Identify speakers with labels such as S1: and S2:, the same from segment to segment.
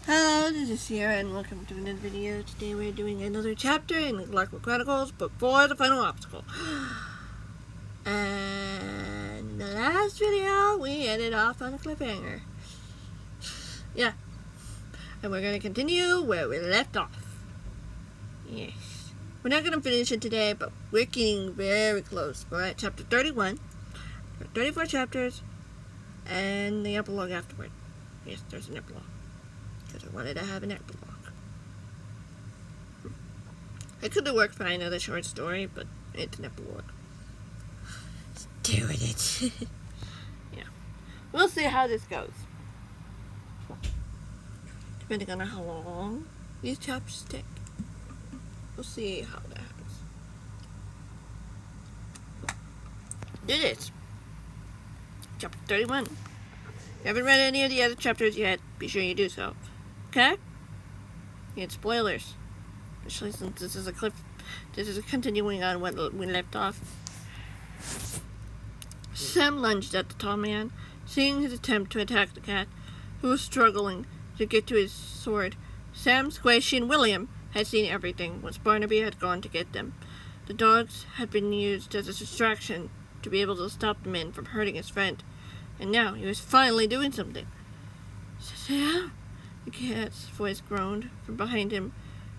S1: Hello, this is Sierra, and welcome to another video. Today we're doing another chapter in the Clockwork Chronicles, Book 4, The Final Obstacle. And in the last video, we ended off on a cliffhanger. Yeah. And we're going to continue where we left off. Yes. We're not going to finish it today, but we're getting very close. We're at chapter 31. 34 chapters, and the epilogue afterward. Yes, there's an epilogue. Because I wanted to have an epilogue. It could have worked fine as a short story, but it's an epilogue. Let's do it. Yeah. We'll see how this goes. Depending on how long these chapters take. We'll see how that happens. Did it. Chapter 31. If you haven't read any of the other chapters yet, be sure you do so. Okay? It's spoilers. Especially since this is a continuing on what we left off. Sam lunged at the tall man, seeing his attempt to attack the cat, who was struggling to get to his sword. Sam, Squishy, and William had seen everything once Barnaby had gone to get them. The dogs had been used as a distraction to be able to stop the man from hurting his friend, and now he was finally doing something. Sam? The cat's voice groaned from behind him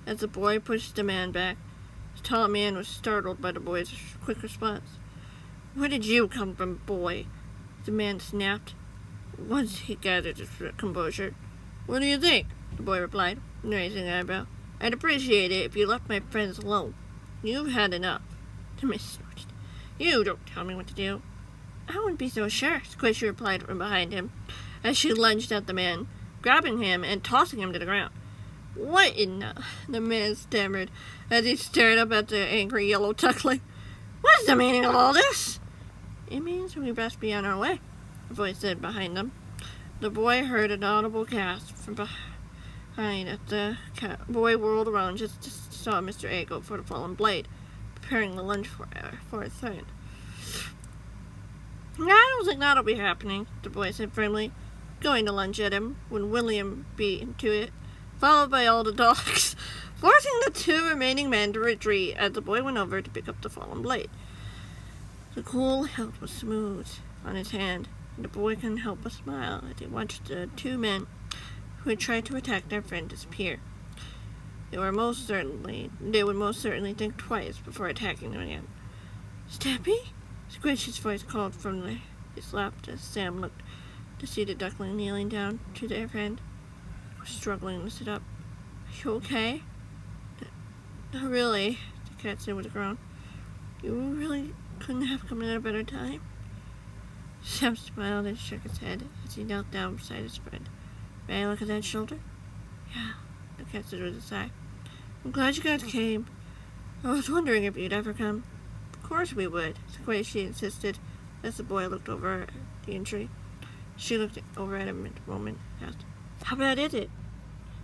S1: as the boy pushed the man back. The tall man was startled by the boy's quick response. Where did you come from, boy? The man snapped. Once he gathered his composure. What do you think? The boy replied, raising an eyebrow. I'd appreciate it if you left my friends alone. You've had enough. The man snorted. You don't tell me what to do. I wouldn't be so sure, Squishy replied from behind him, as she lunged at the man, grabbing him and tossing him to the ground. What in the man stammered as he stared up at the angry yellow duckling. What's the meaning of all this? It means we best be on our way, the voice said behind them. The boy heard an audible gasp from behind as the boy whirled around just saw Mr. A go for the fallen blade, preparing to lunge for his friend. I don't think that'll be happening, the boy said firmly, going to lunge at him when William beat him to it, followed by all the dogs, forcing the two remaining men to retreat as the boy went over to pick up the fallen blade. The cool hilt was smooth on his hand, and the boy couldn't help but smile as he watched the two men who had tried to attack their friend disappear. They would most certainly think twice before attacking them again. Stampy? Squishy's voice called from his lap as Sam looked to see the duckling kneeling down to their friend, who was struggling to sit up. Are you okay? Not really, the cat said with a groan. You really couldn't have come at a better time? Sam smiled and shook his head as he knelt down beside his friend. May I look at that shoulder? Yeah, the cat said with a sigh. I'm glad you guys came. I was wondering if you'd ever come. Of course we would, Squishy insisted as the boy looked over at the injury. She looked over at him in a moment and asked, How bad is it?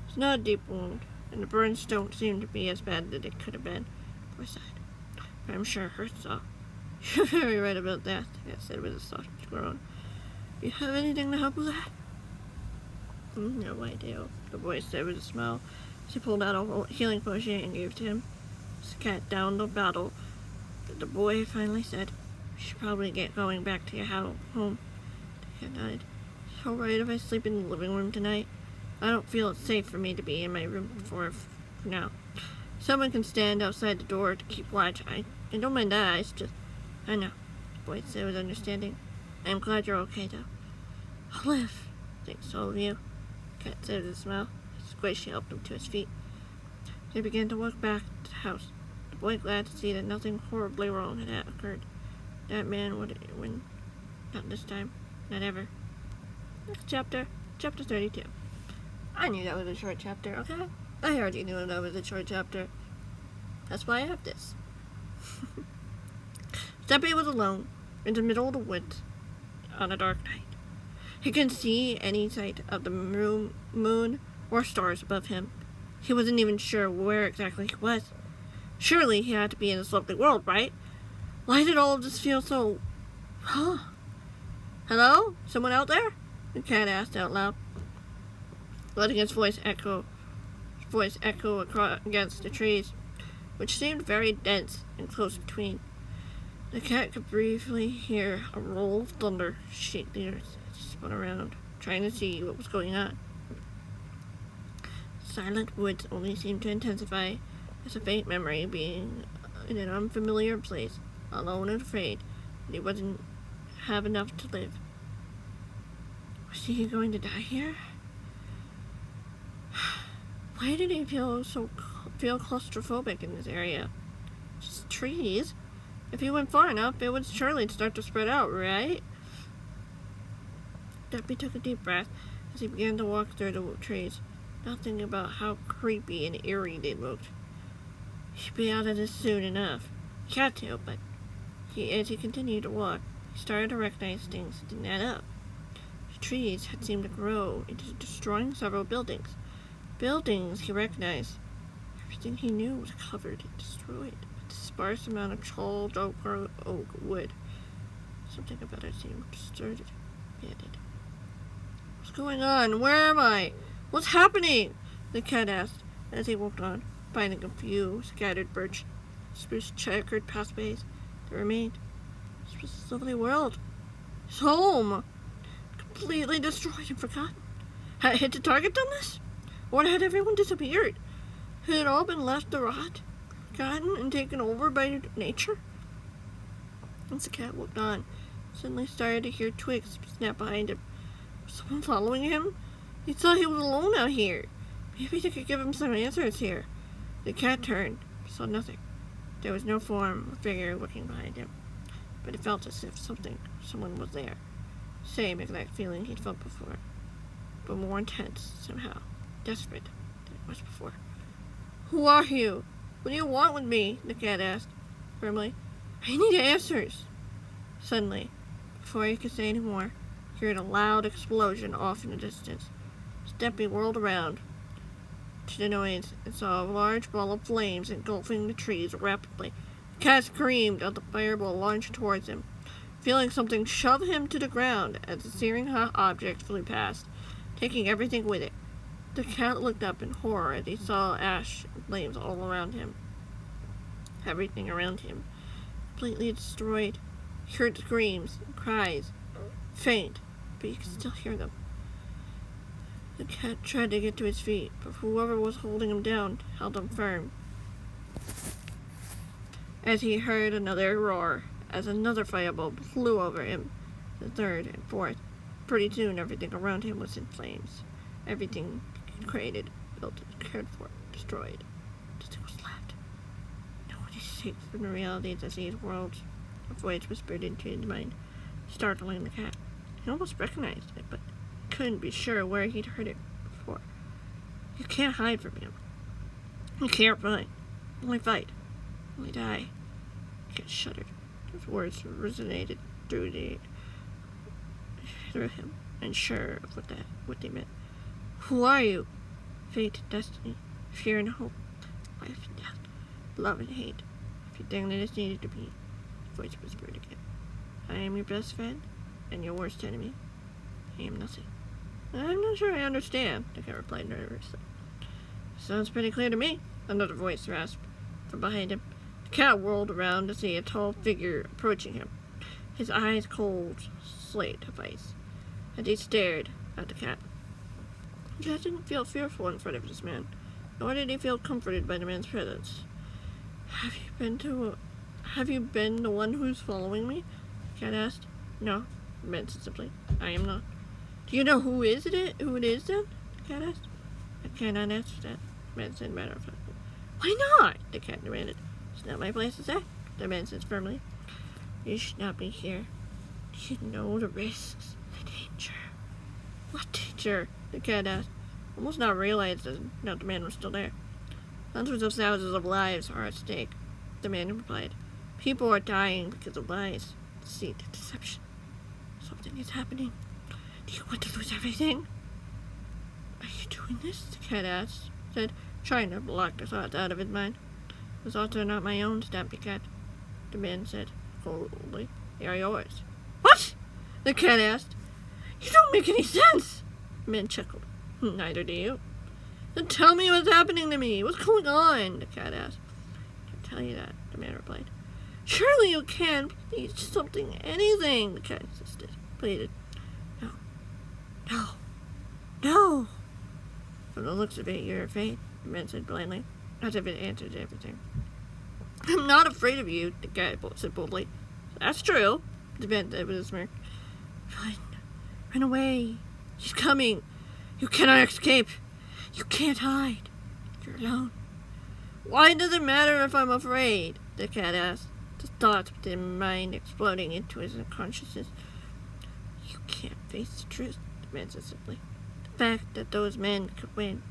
S1: It's not a deep wound, and the burns don't seem to be as bad as it could have been, the boy sighed. But I'm sure it hurts though. You're very right about that, the cat said with a soft groan. Do you have anything to help with that? No, I do, the boy said with a smile. She pulled out a healing potion and gave it to him. As the cat downed the bottle, the boy finally said, You should probably get going back to your home. The cat nodded. It's alright if I sleep in the living room tonight. I don't feel it's safe for me to be in my room for now. Someone can stand outside the door to keep watch. I don't mind that, it's just... I know, the boy said with understanding. I'm glad you're okay, though. I'll live. Thanks to all of you, the cat said with a smile. Squishy helped him to his feet. They began to walk back to the house, the boy glad to see that nothing horribly wrong had occurred. That man would win. Not this time. Not ever. Next chapter. Chapter 32. I knew that was a short chapter, okay? I already knew that was a short chapter. That's why I have this. Steppy was alone, in the middle of the woods, on a dark night. He couldn't see any sight of the moon or stars above him. He wasn't even sure where exactly he was. Surely he had to be in this lovely world, right? Why did all of this feel so... Hello? Someone out there? The cat asked out loud. letting his voice echo against the trees, which seemed very dense and close between. The cat could briefly hear a roll of thunder shake the earth as he spun around, trying to see what was going on. Silent woods only seemed to intensify as a faint memory, being in an unfamiliar place, alone and afraid that he wouldn't have enough to live. Was he going to die here? Why did he feel claustrophobic in this area? Just trees. If he went far enough, it would surely start to spread out, right? Deppy took a deep breath as he began to walk through the trees, not thinking about how creepy and eerie they looked. He'd be out of this soon enough. He had to, but as he continued to walk, he started to recognize things that didn't add up. The trees had seemed to grow into destroying several buildings. Buildings he recognized. Everything he knew was covered and destroyed, with a sparse amount of tall, oak wood. Something about it seemed deserted, abandoned. What's going on? Where am I? What's happening? The cat asked as he walked on, finding a few scattered birch, spruce checkered pathways that remained. This was his lovely world. His home! Completely destroyed and forgotten. Had hit the target done this? Or had everyone disappeared? Had it all been left to rot, forgotten, and taken over by nature? As the cat walked on, suddenly started to hear twigs snap behind him. Was someone following him? He thought he was alone out here. Maybe they could give him some answers here. The cat turned, but saw nothing. There was no form or figure lurking behind him, but it felt as if someone was there. Same exact feeling he'd felt before, but more intense somehow, desperate than it was before. Who are you? What do you want with me? The cat asked, firmly. I need answers. Suddenly, before he could say any more, he heard a loud explosion off in the distance. Steppy whirled around to the noise and saw a large ball of flames engulfing the trees rapidly. The cat screamed as the fireball launched towards him, feeling something shove him to the ground as the searing hot object flew past, taking everything with it. The cat looked up in horror as he saw ash and flames all around him. Everything around him completely destroyed. He heard screams and cries, faint, but he could still hear them. The cat tried to get to his feet, but whoever was holding him down held him firm. As he heard another roar, as another fireball flew over him, the third and fourth. Pretty soon everything around him was in flames. Everything he created, built, cared for, destroyed. Nothing was left. No one is safe from the reality that these worlds. A voice whispered into his mind, startling the cat. He almost recognized it, but couldn't be sure where he'd heard it before. You can't hide from him. You can't run. Only fight. Only die. The cat shuddered. His words resonated through him, unsure of what they meant. Who are you? Fate, destiny, fear and hope, life and death, love and hate, everything that is needed to be. The voice whispered again. I am your best friend and your worst enemy. I am nothing. I'm not sure I understand, the cat replied nervously. Sounds pretty clear to me, another voice rasped from behind him. The cat whirled around to see a tall figure approaching him, his eyes cold slate of ice, as he stared at the cat. The cat didn't feel fearful in front of this man, nor did he feel comforted by the man's presence. Have you been the one who's following me? The cat asked. No, the man said simply. I am not. Do you know who it is then? The cat asked. I cannot answer that, the man said matter of factly. Why not? The cat demanded. It's not my place to say, the man said firmly. You should not be here. You know the risks, the danger. What danger? The cat asked, almost not realizing that the man was still there. Hundreds of thousands of lives are at stake, the man replied. People are dying because of lies, deceit, deception. Something is happening. Do you want to lose everything? Are you doing this? The cat said, trying to block the thoughts out of his mind. The thoughts are not my own, snapped the cat. The man said coldly. They are yours. What? The cat asked. You don't make any sense. The man chuckled. Neither do you. Then tell me what's happening to me. What's going on? The cat asked. I can't tell you that, the man replied. Surely you can. Please, something, anything, the cat insisted, pleaded. No. From the looks of it, you're afraid, the man said blandly, as if it answered everything. I'm not afraid of you, the cat said boldly. That's true, the man said with a smirk. Run away. He's coming. You cannot escape. You can't hide. You're alone. Why does it matter if I'm afraid? The cat asked, the thoughts of his mind exploding into his unconsciousness. You can't face the truth, the man said simply. The fact that those men could win.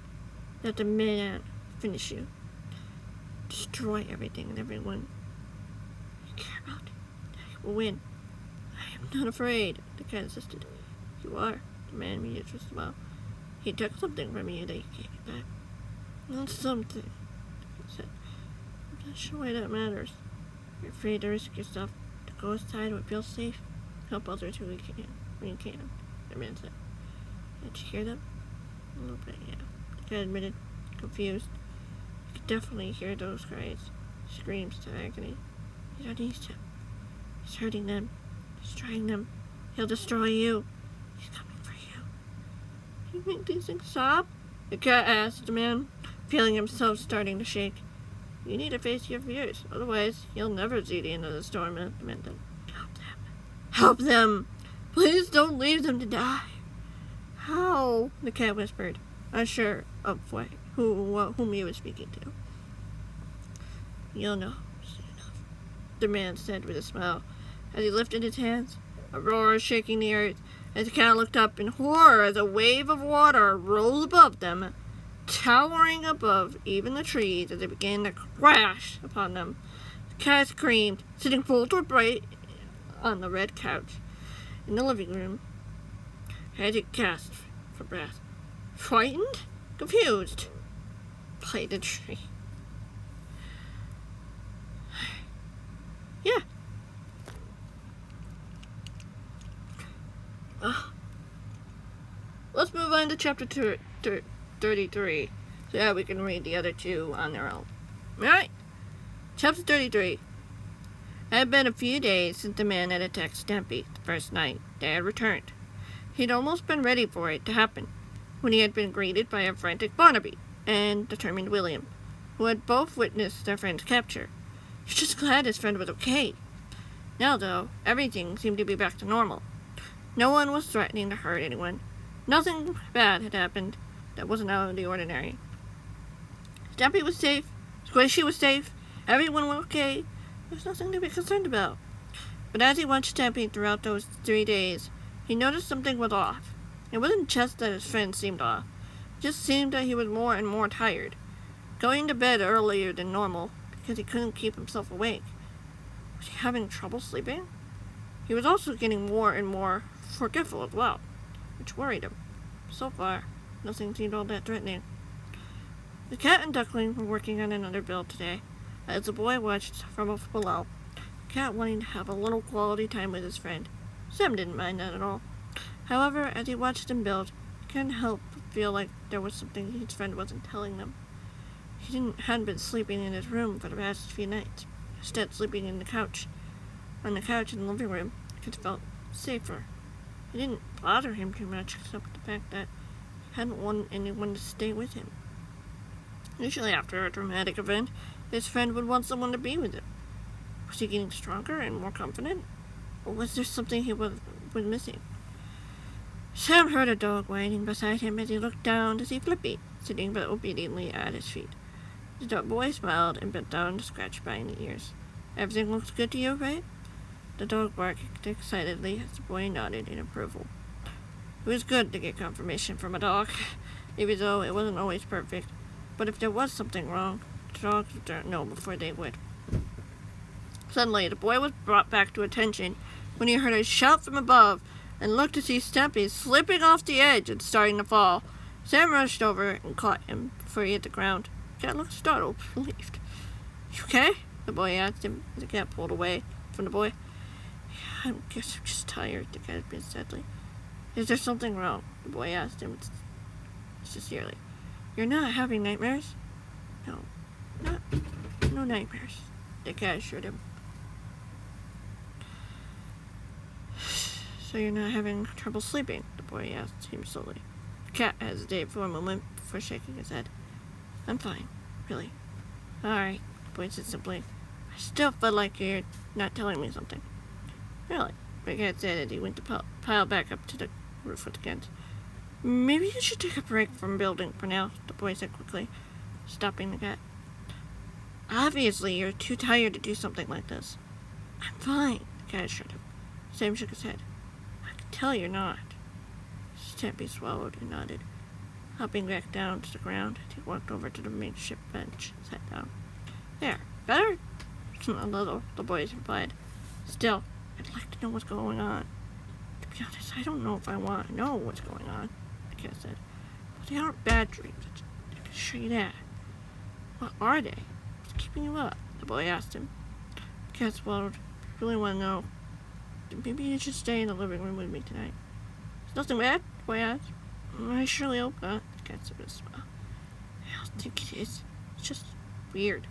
S1: That the man finish you. Destroy everything and everyone you care about. He will win. I am not afraid, the cat insisted. You are, the man mused with a smile. He took something from you that you gave me back. Not something, he said. I'm not sure why that matters. You're afraid to risk yourself, to go aside what feels safe. Help others when you can, the man said. Did you hear them? A little bit, yeah, the cat admitted, confused. You could definitely hear those cries, screams to agony. He's unleashed him. He's hurting them, destroying them. He'll destroy you. He's coming for you. You make these things stop? The cat asked the man, feeling himself starting to shake. You need to face your fears, otherwise you'll never see the end of the storm, the man said. Help them. Help them! Please don't leave them to die. How? The cat whispered, unsure of whom he was speaking to. You'll know soon enough, the man said with a smile, as he lifted his hands, a roar shaking the earth, as the cat looked up in horror as a wave of water rose above them, towering above even the trees as it began to crash upon them. The cat screamed, sitting bolt upright on the red couch in the living room, as it gasped for breath. Frightened? Confused? By the tree. Yeah. Let's move on to chapter 33, so that we can read the other two on their own. Alright? Chapter 33. It had been a few days since the man had attacked Stampy the first night they had returned. He'd almost been ready for it to happen, when he had been greeted by a frantic Barnaby and determined William, who had both witnessed their friend's capture. He was just glad his friend was okay. Now, though, everything seemed to be back to normal. No one was threatening to hurt anyone. Nothing bad had happened that wasn't out of the ordinary. Stampy was safe. Squishy was safe. Everyone was okay. There was nothing to be concerned about. But as he watched Stampy throughout those 3 days, he noticed something was off. It wasn't just that his friend seemed off. It just seemed that he was more and more tired, going to bed earlier than normal because he couldn't keep himself awake. Was he having trouble sleeping? He was also getting more and more forgetful as well, which worried him. So far, nothing seemed all that threatening. The cat and duckling were working on another build today. As the boy watched from up below, the cat wanting to have a little quality time with his friend. Sam didn't mind that at all. However, as he watched them build, he couldn't help but feel like there was something his friend wasn't telling them. He hadn't been sleeping in his room for the past few nights, instead sleeping on the couch in the living room, because it felt safer. It didn't bother him too much, except the fact that he hadn't wanted anyone to stay with him. Usually after a dramatic event, his friend would want someone to be with him. Was he getting stronger and more confident? Or was there something he was missing? Sam heard a dog whining beside him as he looked down to see Flippy, sitting obediently at his feet. The boy smiled and bent down to scratch behind the ears. Everything looks good to you, right? The dog barked excitedly as the boy nodded in approval. It was good to get confirmation from a dog, even though it wasn't always perfect. But if there was something wrong, the dogs would know before they would. Suddenly, the boy was brought back to attention when he heard a shout from above and looked to see Stampy slipping off the edge and starting to fall. Sam rushed over and caught him before he hit the ground. The cat looked startled, relieved. You okay? The boy asked him as the cat pulled away from the boy. Yeah, I guess I'm just tired, the cat admitted sadly. Is there something wrong? The boy asked him. sincerely. You're not having nightmares? No, no nightmares, the cat assured him. So you're not having trouble sleeping? The boy asked him slowly. The cat hesitated for a moment before shaking his head. I'm fine, really. Alright, the boy said simply. I still feel like you're not telling me something. Really? The cat said as he went to pile back up to the roof with the Kent. Maybe you should take a break from building for now, the boy said quickly, stopping the cat. Obviously, you're too tired to do something like this. I'm fine, the cat assured him. Sam shook his head. I can tell you're not. Stampy swallowed and nodded. Hopping back down to the ground, he walked over to the makeshift bench and sat down. There, better? A little, the boys replied. Still, I'd like to know what's going on. To be honest, I don't know if I want to know what's going on, the cat said. But they aren't bad dreams, I can show you that. What are they? What's keeping you up? The boy asked him. The cat swallowed. I really want to know. Maybe you should stay in the living room with me tonight. It's nothing bad? The boy asked. I surely hope not, the cat said with a smile. I don't think it is. It's just weird.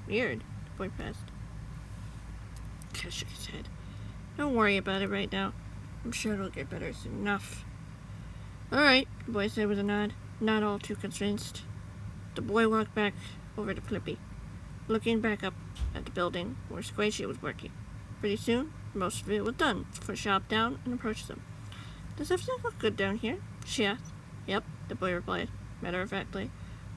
S1: Weird, the boy pressed. The cat shook his head. Don't worry about it right now. I'm sure it'll get better soon enough. Alright, the boy said with a nod, not all too convinced. The boy walked back over to Flippy, looking back up at the building where Squishy was working. Pretty soon, most of it was done, so she hopped down and approached them. Does everything look good down here? She asked. Yep, the boy replied, matter-of-factly,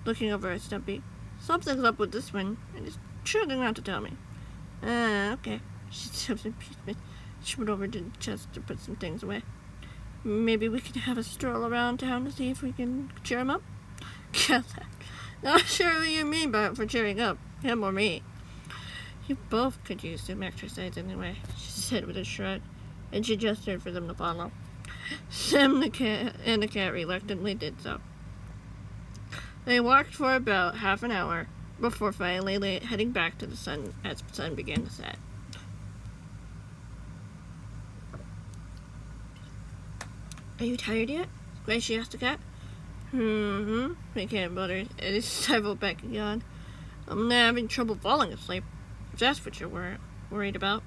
S1: looking over at Stumpy. Something's up with this one, and it's choosing not to tell me. Okay. She said in peace. She went over to the chest to put some things away. Maybe we could have a stroll around town to see if we can cheer him up? Not sure what you mean by for cheering up, him or me. You both could use some exercise anyway, she said with a shrug, and she gestured for them to follow. Sam the cat reluctantly did so. They walked for about half an hour before finally heading back to the sun as the sun began to set. Are you tired yet? Squishy asked the cat. The cat muttered, and he stifled back a yawn. I'm not having trouble falling asleep, if that's what you're worried about.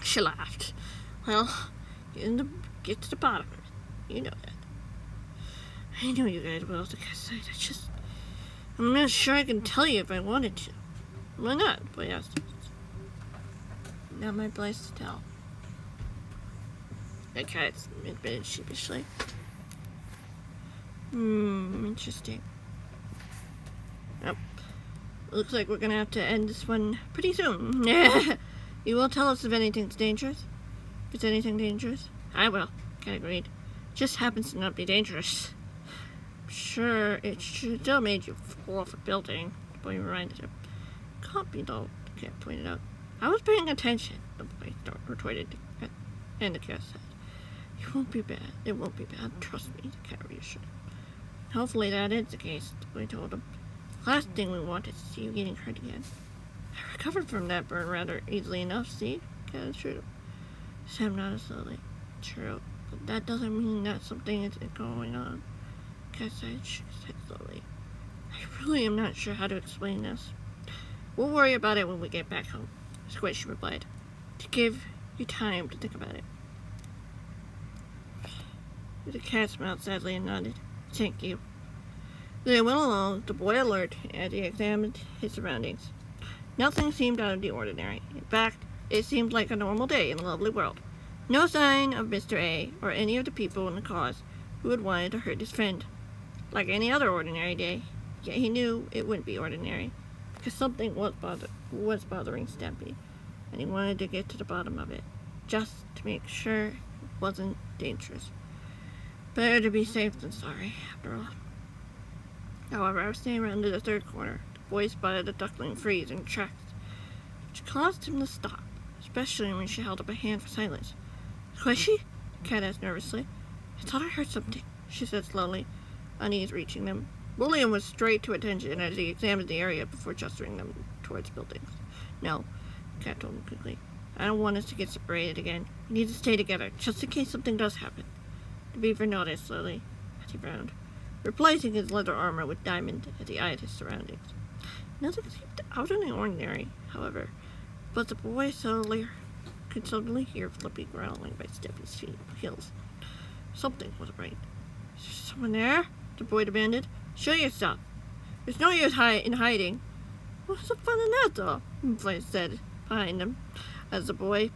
S1: She laughed. Well, get to the bottom of it. You know that. I know you guys will, the cat said. I'm not sure I can tell you if I wanted to. Why not? The boy asked. Not my place to tell. The cat admitted sheepishly. Interesting. Yep. Looks like we're gonna have to end this one pretty soon. You will tell us if anything's dangerous? If it's anything dangerous? I will. Cat agreed. Just happens to not be dangerous. Sure, it still made you fall off a building, the boy reminded him. Can't be though, the cat pointed out. I was paying attention, the boy retorted, and the cat said. It won't be bad. It won't be bad. Trust me, the cat reassured him. Hopefully that is the case, the boy told him. The last thing we want is to see you getting hurt again. I recovered from that burn rather easily enough, see? The cat assured him. Sam nodded slowly. True, but that doesn't mean that something isn't going on. The cat said slowly. I really am not sure how to explain this. We'll worry about it when we get back home, Squishy replied, to give you time to think about it. The cat smiled sadly and nodded. Thank you. They went along, the boy alert, as he examined his surroundings. Nothing seemed out of the ordinary. In fact, it seemed like a normal day in the lovely world. No sign of Mr. A or any of the people in the cause who had wanted to hurt his friend. Like any other ordinary day, yet he knew it wouldn't be ordinary, because something was bothering Stampy, and he wanted to get to the bottom of it, just to make sure it wasn't dangerous. Better to be safe than sorry, after all. However, I was standing around to the third corner. The boy spotted a duckling freeze in tracks, which caused him to stop, especially when she held up a hand for silence. Squishy? The cat asked nervously. I thought I heard something, she said slowly, unease reaching them. William was straight to attention as he examined the area before gesturing them towards buildings. No, the cat told him quickly. I don't want us to get separated again. We need to stay together, just in case something does happen. The beaver nodded slowly as he frowned. replacing his leather armor with diamond as he eyed his surroundings. Nothing seemed out of the ordinary, however, but the boy could suddenly hear Flippy growling by Steffi's heels. Something wasn't right. Is there someone there? The boy demanded. Show yourself. There's no use in hiding. What's the fun in that, though? The voice said behind him, as the boy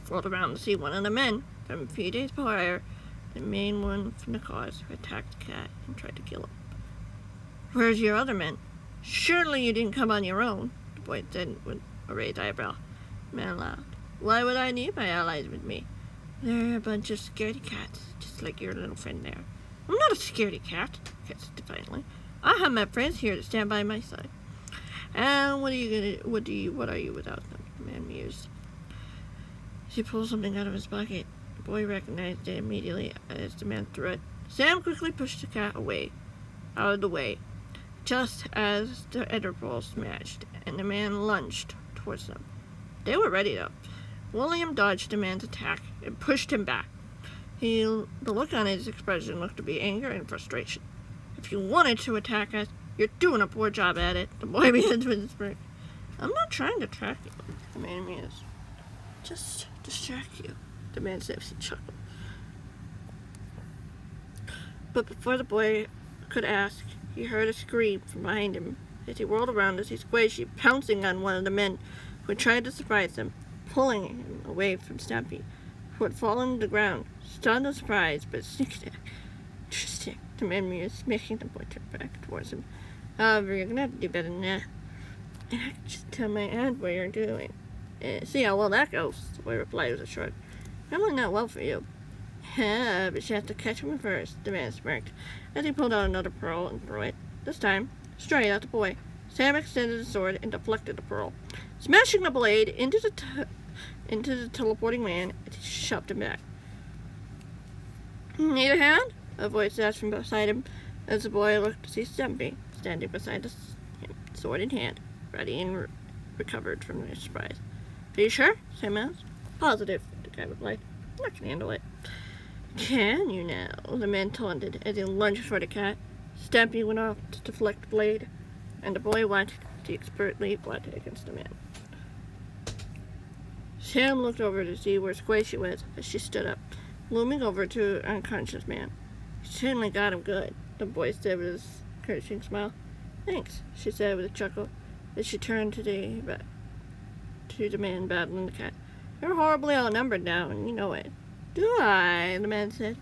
S1: whirled around to see one of the men from a few days prior, the main one from the cars who attacked the cat and tried to kill him. Where's your other men? Surely you didn't come on your own, the boy said with a raised eyebrow. The man laughed. Why would I need my allies with me? They're a bunch of scaredy cats, just like your little friend there. I'm not a scaredy cat, he said defiantly. I have my friends here to stand by my side. And what are you without them? The man mused. He pulled something out of his pocket. The boy recognized it immediately as the man threw it. Sam quickly pushed the cat out of the way, just as the Ederpole smashed, and the man lunged towards them. They were ready, though. William dodged the man's attack and pushed him back. The look on his expression looked to be anger and frustration. If you wanted to attack us, you're doing a poor job at it, the boy began to whisper. I'm not trying to attack you, the man mused. Just distract you, the man said as he chuckled. But before the boy could ask, he heard a scream from behind him as he whirled around to see Squishy pouncing on one of the men who had tried to surprise him, pulling him away from Stampy, who had fallen to the ground, stunned and surprised, but sneak attack. Interesting, the man mused, making the boy turn back towards him. However, you're gonna have to do better than that. And I can just tell my aunt what you're doing. See how well that goes, the boy replied with a shrug. Probably not well for you. But you have to catch me first, the man smirked, as he pulled out another pearl and threw it, this time straight at the boy. Sam extended his sword and deflected the pearl, smashing the blade into the teleporting man as he shoved him back. Need a hand? A voice asked from beside him, as the boy looked to see Stumpy standing beside him, sword in hand, ready and recovered from his surprise. Are you sure? Sam asked. Positive, the guy replied. I can handle it. Can you now? The man taunted as he lunged for the cat. Stampy went off to deflect the blade, and the boy watched as he expertly blotted against the man. Sam looked over to see where Squishy was as she stood up, looming over to an unconscious man. You certainly got him good, the boy said with his encouraging smile. Thanks, she said with a chuckle as she turned to the man battling the cat. You're horribly outnumbered now, and you know it. Do I? The man said,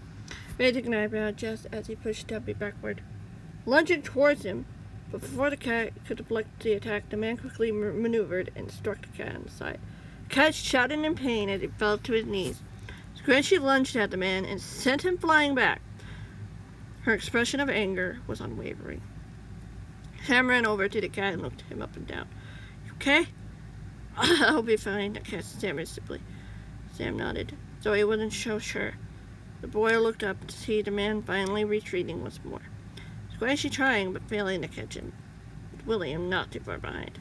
S1: raising an eyebrow just as he pushed Stumpy backward, lunging towards him. But before the cat could deflect the attack, the man quickly maneuvered and struck the cat on the side. The cat shouted in pain as he fell to his knees. Squishy lunged at the man and sent him flying back. Her expression of anger was unwavering. Sam ran over to the cat and looked him up and down. You okay? I'll be fine, the cat stammered simply. Sam nodded, though he wasn't so sure. The boy looked up to see the man finally retreating once more. Squishy trying but failing to catch him, with William not too far behind.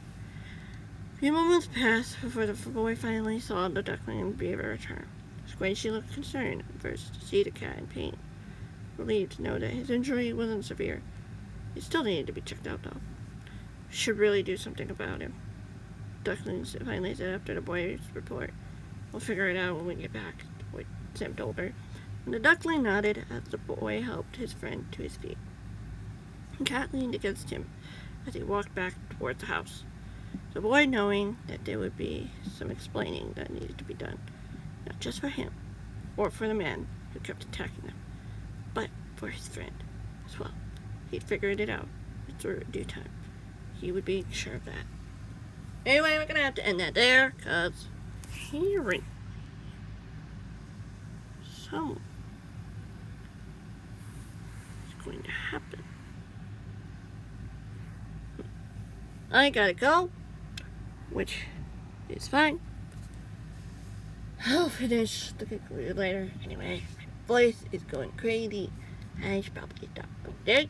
S1: A few moments passed before the boy finally saw the duckling and beaver return. Squishy looked concerned at first to see the cat in pain, relieved to know that his injury wasn't severe. He still needed to be checked out, though. We should really do something about him, Duckling finally said after the boy's report. We'll figure it out when we get back, Sam told her. And the duckling nodded as the boy helped his friend to his feet. The cat leaned against him as he walked back towards the house, the boy knowing that there would be some explaining that needed to be done, not just for him or for the man who kept attacking them, but for his friend as well. He'd figured it out through due time. He would be sure of that. Anyway, we're gonna have to end that there, because hearing someone is going to happen. I gotta go, which is fine. I'll finish the conclusion later. Anyway, my voice is going crazy. I should probably stop. Okay?